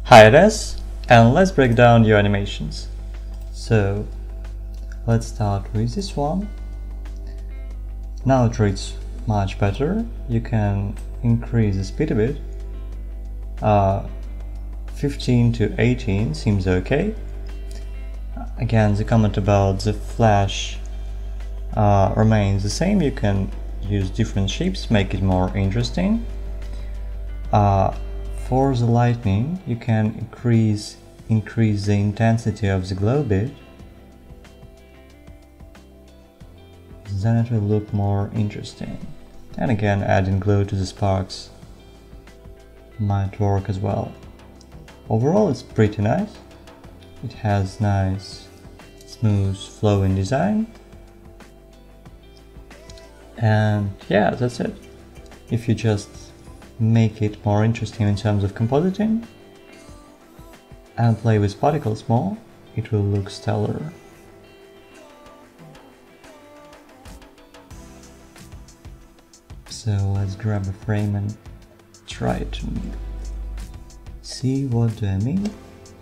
Hi Des, and let's break down your animations. So let's start with this one. Now it reads much better. You can increase the speed a bit. 15 to 18 seems okay. Again, the comment about the flash remains the same. You can use different shapes, make it more interesting. For the lightning, you can increase the intensity of the glow bit. Then it will look more interesting. And again, adding glow to the sparks might work as well. Overall, it's pretty nice. It has nice, smooth, flowing design. And yeah, that's it. If you just make it more interesting in terms of compositing and play with particles more, it will look stellar. So let's grab a frame and try to see what do I mean.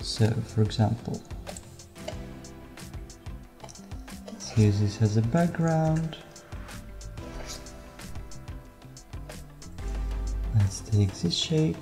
So for example, let's use this as a background. Let's take this shape.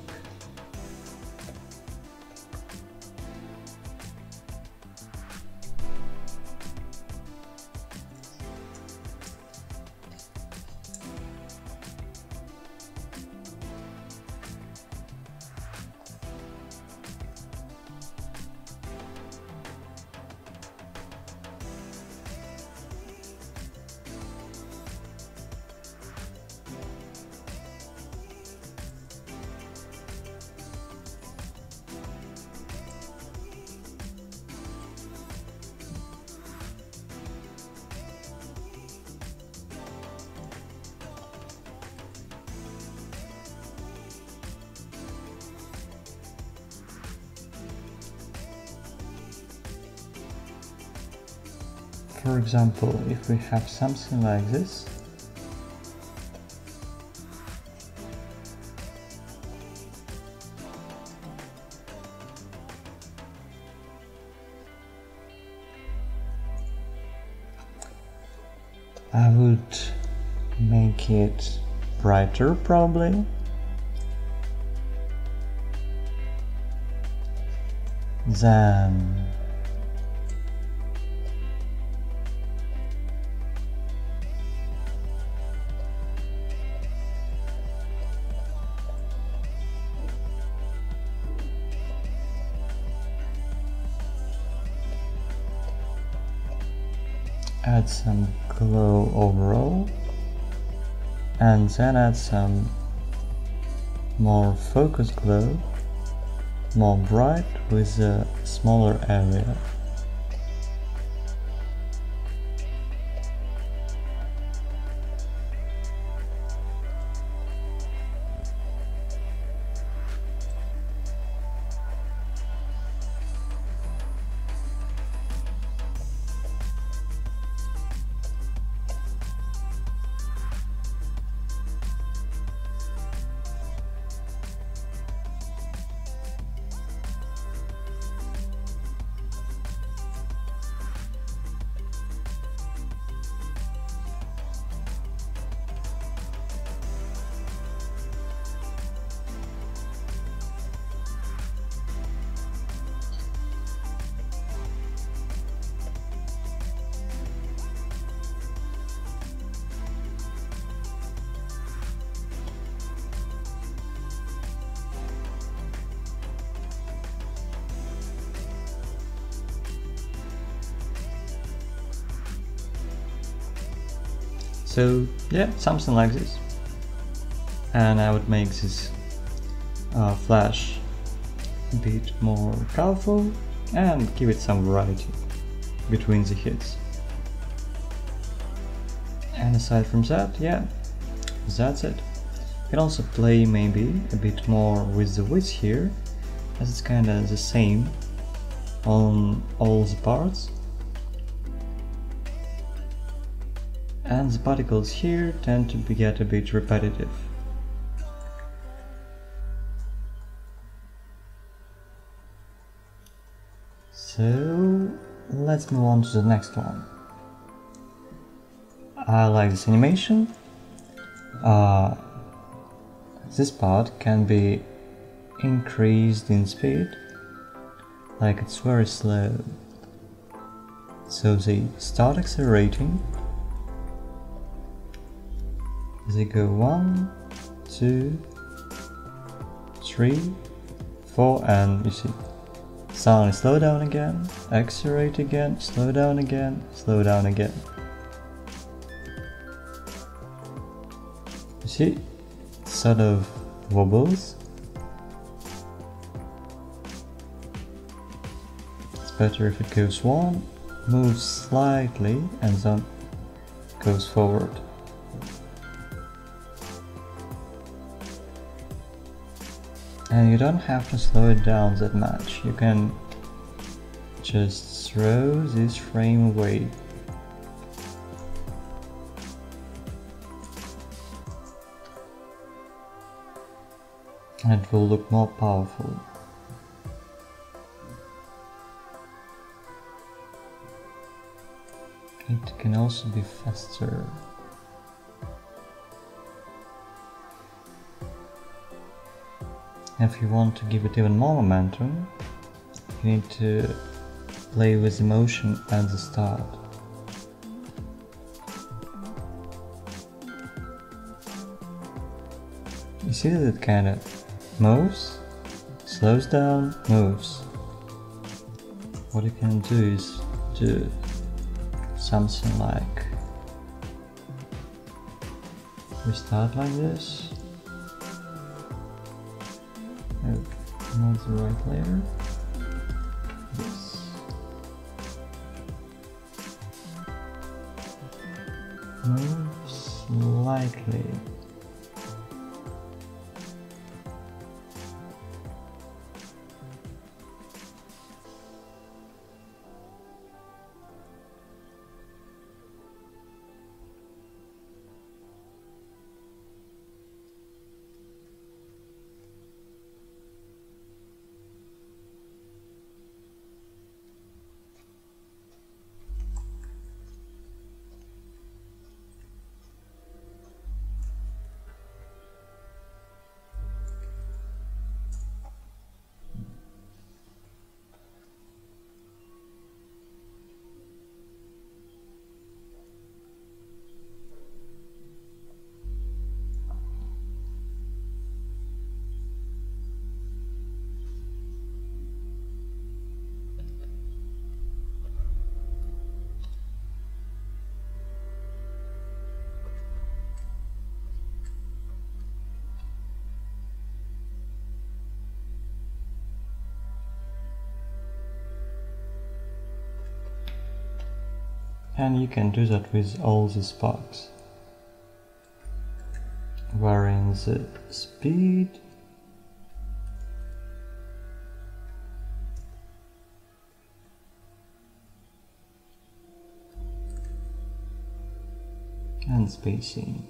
For example, if we have something like this, I would make it brighter probably. Then add some glow overall, and then add some more focused glow, more bright with a smaller area. So yeah, something like this. And I would make this flash a bit more colorful and give it some variety between the hits. And aside from that, yeah, that's it. You can also play maybe a bit more with the width here, as it's kinda the same on all the parts. And the particles here tend to get a bit repetitive. So let's move on to the next one. I like this animation. This part can be increased in speed, like it's very slow. So they start accelerating. They go 1, 2, 3, 4, and you see, suddenly slow down again, accelerate again, slow down again, slow down again. You see, it sort of wobbles. It's better if it goes 1, moves slightly, and then goes forward. And you don't have to slow it down that much, you can just throw this frame away. And it will look more powerful. It can also be faster. If you want to give it even more momentum, you need to play with the motion at the start. You see that it kind of moves, slows down, moves. What you can do is do something like we start like this. Not the right layer. This. Move slightly. And you can do that with all these sparks. Varying the speed. And spacing.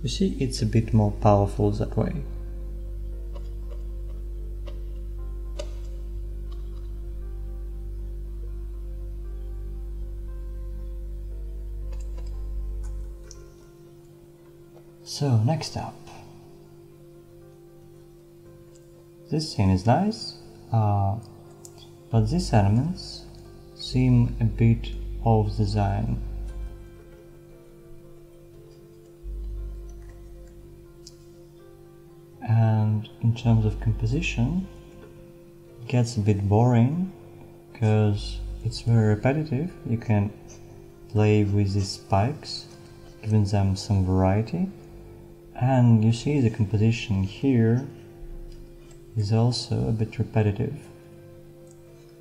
You see, it's a bit more powerful that way. So next up, this scene is nice, but these elements seem a bit off design. And in terms of composition, it gets a bit boring because it's very repetitive. You can play with these spikes, giving them some variety. And you see the composition here is also a bit repetitive.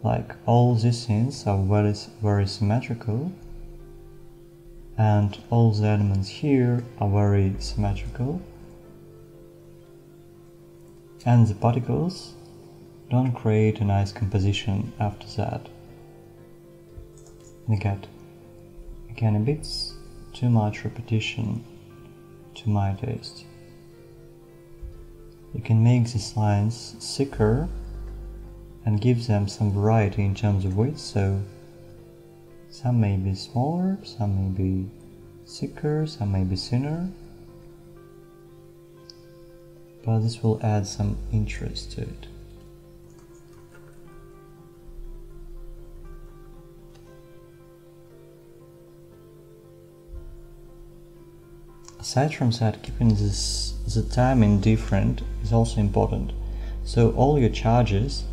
Like all these scenes are very symmetrical, and all the elements here are very symmetrical, and the particles don't create a nice composition after that. You get again a bit too much repetition to my taste. You can make these lines thicker and give them some variety in terms of width, so some may be smaller, some may be thicker, some may be thinner, but this will add some interest to it. Aside from that, keeping the timing different is also important. So all your charges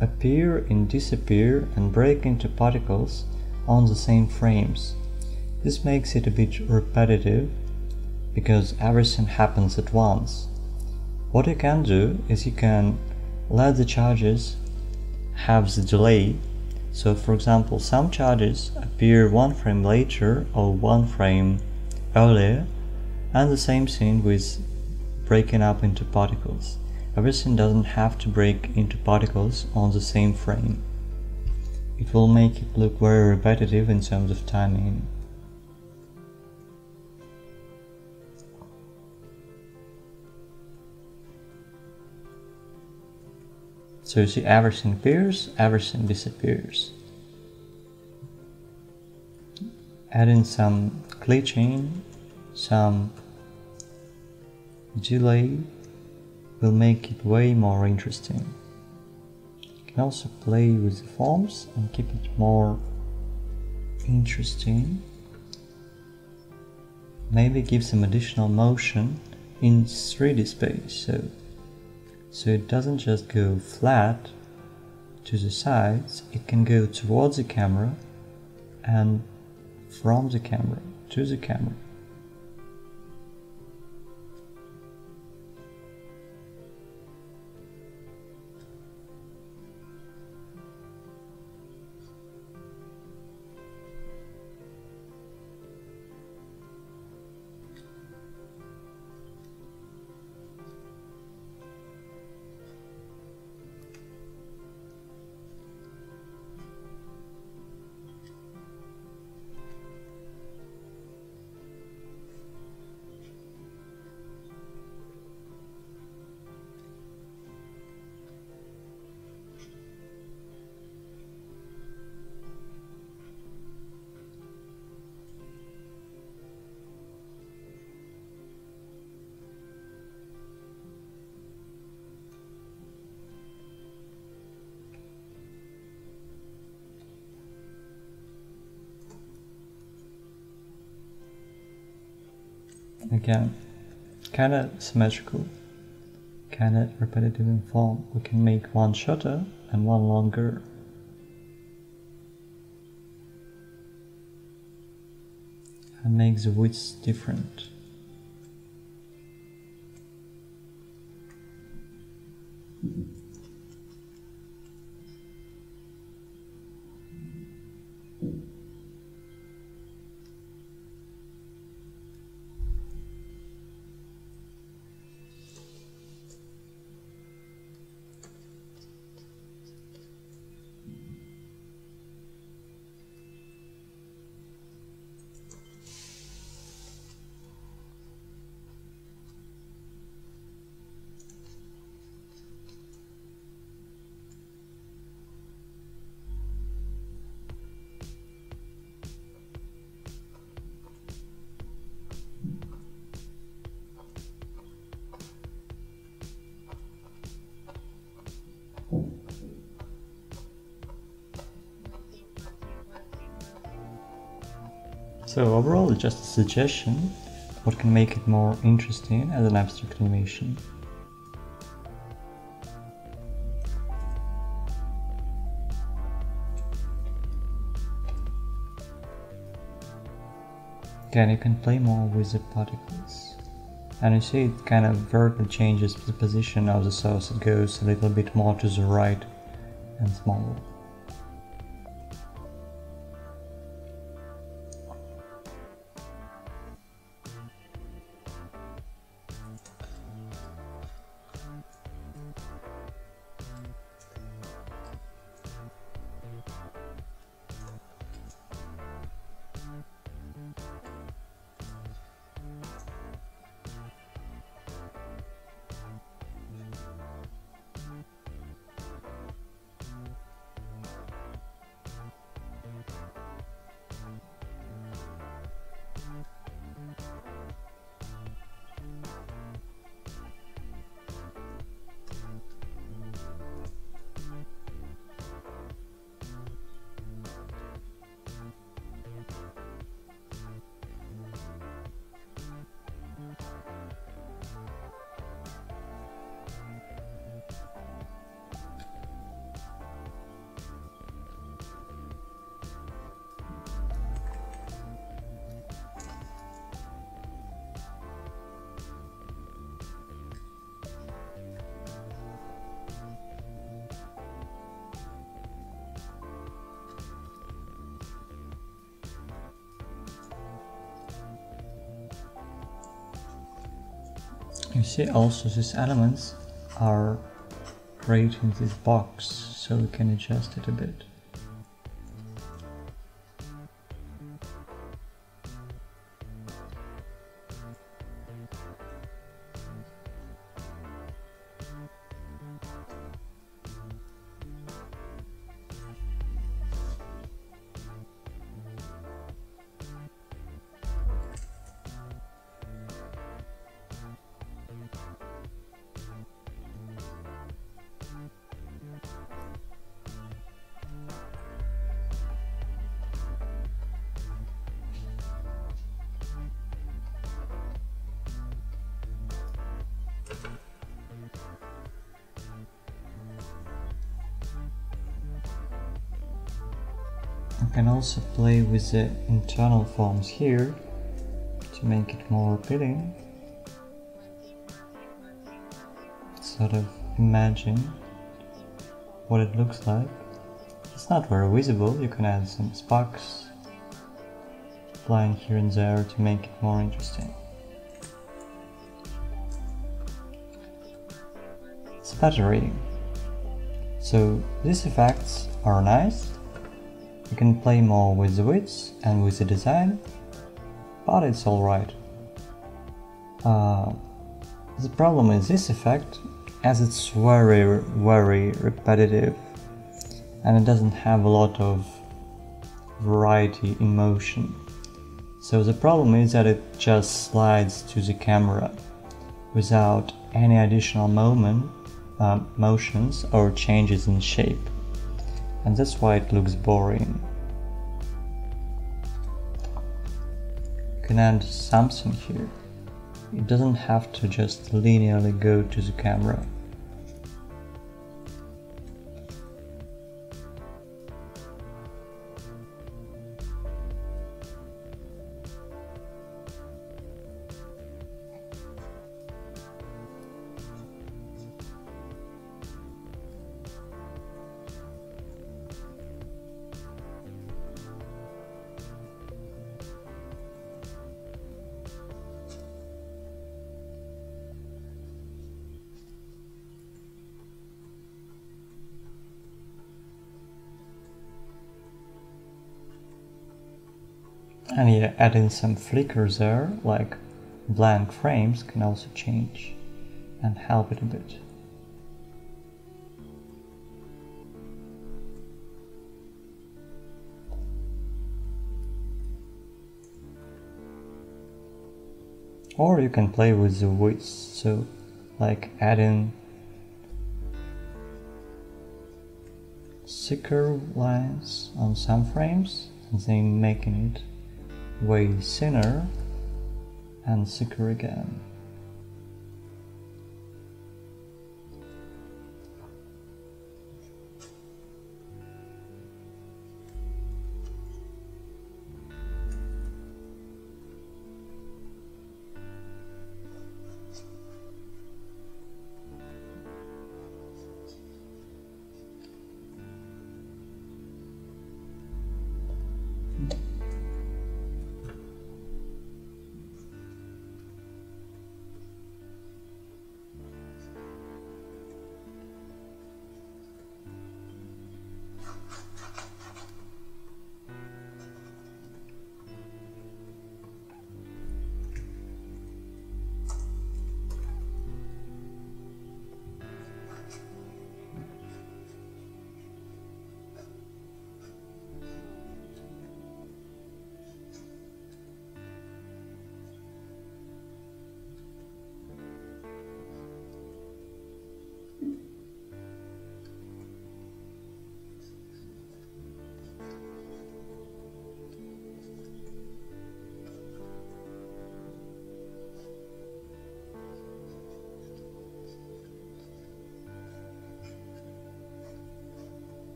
appear and disappear and break into particles on the same frames. This makes it a bit repetitive because everything happens at once. What you can do is you can let the charges have the delay. So for example, some charges appear one frame later or one frame earlier, and the same thing with breaking up into particles. Everything doesn't have to break into particles on the same frame. It will make it look very repetitive in terms of timing. So you see, everything appears, everything disappears. Adding some glitching, some delay will make it way more interesting. You can also play with the forms and keep it more interesting. Maybe give some additional motion in 3D space, so it doesn't just go flat to the sides, it can go towards the camera and from the camera to the camera. Again, kinda symmetrical, kinda repetitive in form. We can make one shorter and one longer. And make the widths different. So overall it's just a suggestion what can make it more interesting as an abstract animation. Again, you can play more with the particles. And you see it kind of vertically changes the position of the source. It goes a little bit more to the right and smaller. You see also these elements are creating this box, so we can adjust it a bit. You can also play with the internal forms here to make it more appealing. Sort of imagine what it looks like. It's not very visible, you can add some sparks flying here and there to make it more interesting. Sputtering. So these effects are nice. You can play more with the width and with the design, but it's alright. The problem is this effect, as it's very repetitive and it doesn't have a lot of variety in motion. So the problem is that it just slides to the camera without any additional motions or changes in shape. And that's why it looks boring. You can add something here. It doesn't have to just linearly go to the camera. And yeah, adding some flickers there, like blank frames, can also change and help it a bit. Or you can play with the width, so like adding thicker lines on some frames and then making it way thinner, and thicker again.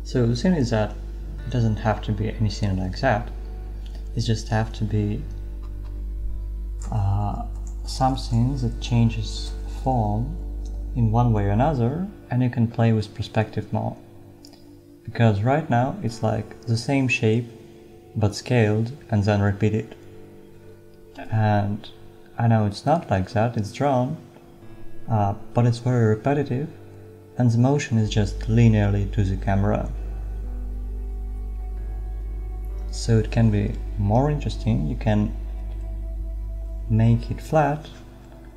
So the thing is that it doesn't have to be anything like that. It just have to be something that changes form in one way or another, and you can play with perspective more. Because right now it's like the same shape but scaled and then repeated. And I know it's not like that, it's drawn, but it's very repetitive, and the motion is just linearly to the camera. So it can be more interesting. You can make it flat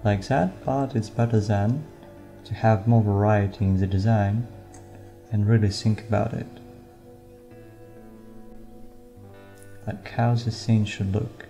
like that, but it's better than to have more variety in the design and really think about it, like how the scene should look.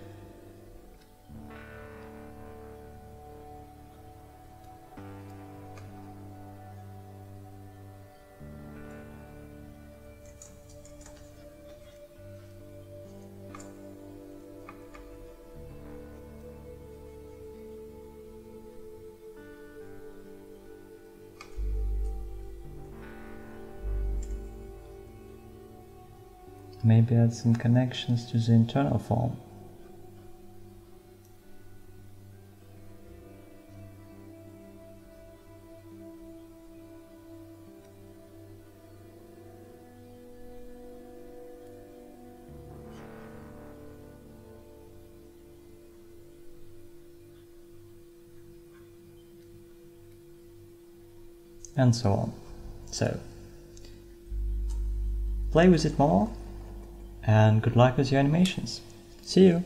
Maybe add some connections to the internal form. And so on. So, play with it more, and good luck with your animations. See you!